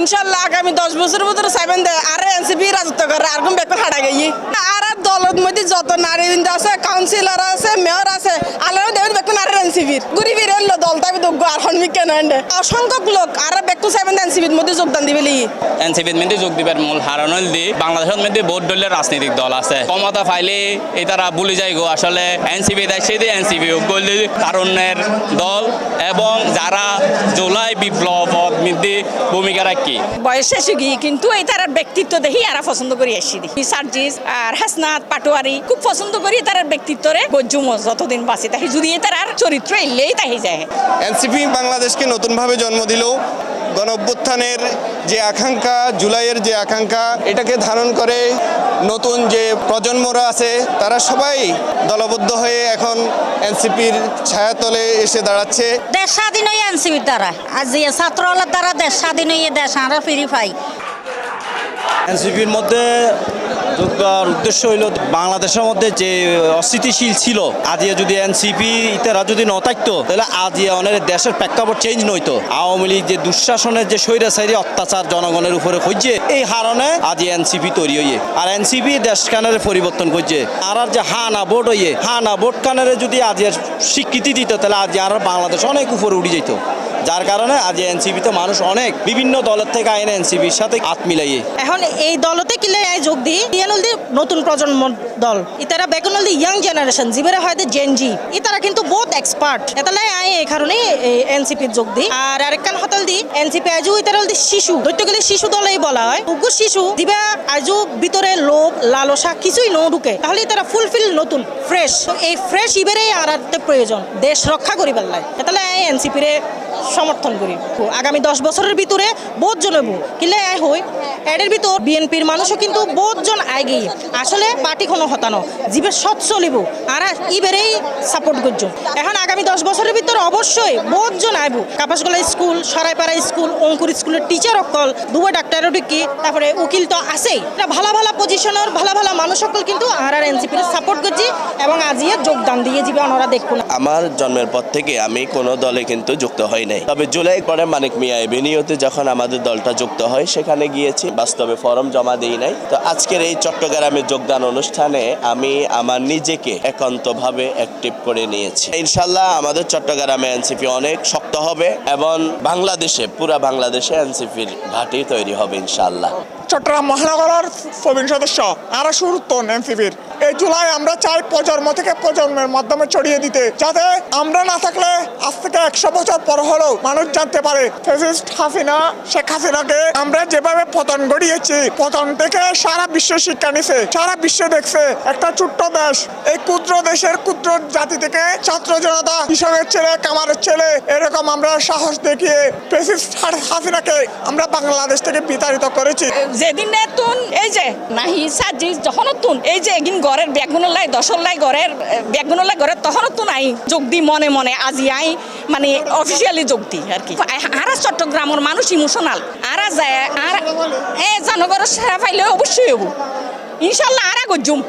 ইনশাল্লাহ আগামী 10 বছরের ভিতরে চাইবেন দে আর এনসিপি রাজত্ব করে আর কোন বেকন হারা গেই আর দলের মধ্যে যত নারীবৃন্দ আছে কাউন্সিলর আছে মেয়র আছে আল্লাহ দেবেন বেকন আর এনসিপির ঘুরি ফিরে এলো দলটা দোগ্য আর হনমিক কেন অসংখ্য লোক আর বেকন চাইবেন এনসিপির মধ্যে যোগদান দিবে লি এনসিপির মধ্যে যোগ দিবার মূল হারণ দি বাংলাদেশের মধ্যে বহুত দলের রাজনৈতিক দল আছে ক্ষমতা পাইলে এই তারা ভুলে যায় গো আসলে এনসিপি দেয় সেই দিয়ে এনসিপি কারণের দল এবং যারা জুলাই বিপ্লব মধ্যে ভূমিকা রাখি বয়স শেষে গিয়ে কিন্তু এই তার ব্যক্তিত্ব দেখি আর পছন্দ করি আসছি দেখি সার্জিস আর হাসনাত পাটোয়ারি খুব পছন্দ করি তার ব্যক্তিত্বরে গজ্জুম যতদিন বাঁচে তাই যদি তার চরিত্র এলেই তাই যায় এনসিপি বাংলাদেশকে নতুনভাবে জন্ম দিল গণ অভ্যুত্থানের যে আকাঙ্ক্ষা জুলাইয়ের যে আকাঙ্ক্ষা এটাকে ধারণ করে নতুন যে প্রজন্মরা আছে তারা সবাই দলবদ্ধ হয়ে এখন এনসিপির ছায়াতলে এসে দাঁড়াচ্ছে। দেশ স্বাধীন হয়ে এনসিপির দ্বারা আর যে ছাত্রওয়ালার দ্বারা দেশ স্বাধীন হয়ে দেশ আমরা ফিরি পাই। এনসিপির মধ্যে যোগ দেওয়ার উদ্দেশ্য হইল বাংলাদেশের মধ্যে যে অস্থিতিশীল ছিল আজিয়া যদি এনসিপি ইতারা যদি ন থাকতো তাহলে আজিয়া অনেক দেশের প্রেক্ষাপট চেঞ্জ নইতো। আওয়ামী লীগ যে দুঃশাসনের যে স্বৈরাচারী অত্যাচার জনগণের উপরে হইছে এই কারণে আজি এনসিপি তৈরি হইয়ে আর এনসিপি দেশ কানের পরিবর্তন করছে আর যে হানা ভোট হইয়ে হানা ভোট কানের যদি আজিয়ার স্বীকৃতি দিত তাহলে আজি আর বাংলাদেশ অনেক উপরে উঠে যেত যার কারণে আজ এনসিপিতে মানুষ অনেক বিভিন্ন দলের থেকে আইনে এনসিপির সাথে হাত মিলাইয়ে এখন এই দলতে কিলে যোগ দিই ইয়ানলদি নতুন প্রজন্ম দল ইতারা বেকনলদি ইয়াং জেনারেশন জিবেরা হয়তো জেনজি ইতারা কিন্তু বহুত এক্সপার্ট এতালে আই এই কারণে এনসিপি যোগ দিই আর আরেকখান হতল দি এনসিপি আজু ইতারলদি শিশু ধরতে গেলে শিশু দলেই বলা হয় উগ্র শিশু দিবা আজু ভিতরে লোভ লালসা কিছুই ন ঢুকে তাহলে তারা ফুলফিল নতুন ফ্রেশ এই ফ্রেশ ইবেরেই আর প্রয়োজন দেশ রক্ষা করিবার লাই এতালে এনসিপি রে সমর্থন করি আগামী 10 বছরের ভিতরে বহুত জন হইব কিলে আয় হই এর ভিতর বিএনপির মানুষও কিন্তু বহুত জন আগে আসলে পার্টি কোনো হতানো জীবে সৎ চলিব আর ইবেরেই সাপোর্ট করছ এখন আগামী 10 বছরের ভিতর অবশ্যই বহুত জন আইব কাপাসগোলা স্কুল সরাইপাড়া স্কুল অঙ্কুর স্কুলের টিচার অকল দুবা ডাক্তারও কি তারপরে উকিল তো আছেই ভালো ভালো পজিশনের ভালো ভালো মানুষ সকল কিন্তু আর এনসিপির সাপোর্ট করছি এবং আজিয়ে যোগদান দিয়ে যাবে ওনারা দেখুন। আমার জন্মের পর থেকে আমি কোনো দলে কিন্তু যুক্ত হই নাই, তবে জুলাই পরে মানিক মিয়া এভিনিউতে যখন আমাদের দলটা যুক্ত হয় সেখানে গিয়েছি, বাস্তবে ফর্ম জমা দিই নাই। তো আজকের এই চট্টগ্রামে যোগদান অনুষ্ঠানে আমি আমার নিজেকে একান্তভাবে অ্যাক্টিভ করে নিয়েছি। ইনশাল্লাহ আমাদের চট্টগ্রামে এনসিপি অনেক শক্ত হবে এবং বাংলাদেশে পুরা বাংলাদেশে এনসিপির ঘাঁটি তৈরি হবে ইনশাল্লাহ। চট্টগ্রাম মহানগরের প্রবীণ সদস্য আরো সুরুত্তন এনসিপির এই জুলাই আমরা চাই প্রজন্ম থেকে প্রজন্মের মাধ্যমে ছড়িয়ে দিতে, যাতে আমরা না থাকলে আজ থেকে 100 বছর পর হলেও মানুষ জানতে পারে ফ্যাসিস্ট হাসিনা শেখ হাসিনাকে আমরা যেভাবে পতন ঘটিয়েছি, পতন থেকে সারা বিশ্ব শিক্ষা নিছে, সারা বিশ্ব দেখছে একটা ছোট্ট দেশ, এই ক্ষুদ্র দেশের ক্ষুদ্র জাতি থেকে ছাত্র জনতা কৃষকের ছেলে কামারের ছেলে এরকম আমরা সাহস দেখিয়ে ফ্যাসিস্ট হাসিনাকে আমরা বাংলাদেশ থেকে বিতাড়িত করেছি। যেদিন তুন এই যে নাহি সাজি যখন তুন এই যে একদিন ঘরের ব্যাগুনের লাই দশর লাই ঘরের ব্যাগুনের লাই ঘরের তখন তুন আই যোগ দি মনে মনে আজি আই মানে অফিসিয়ালি যোগ দি আর কি। আর চট্টগ্রামের মানুষ ইমোশনাল আর যায় আর এ জনগণের সেরা পাইলে অবশ্যই হবো ইনশাল্লাহ আর গজুম।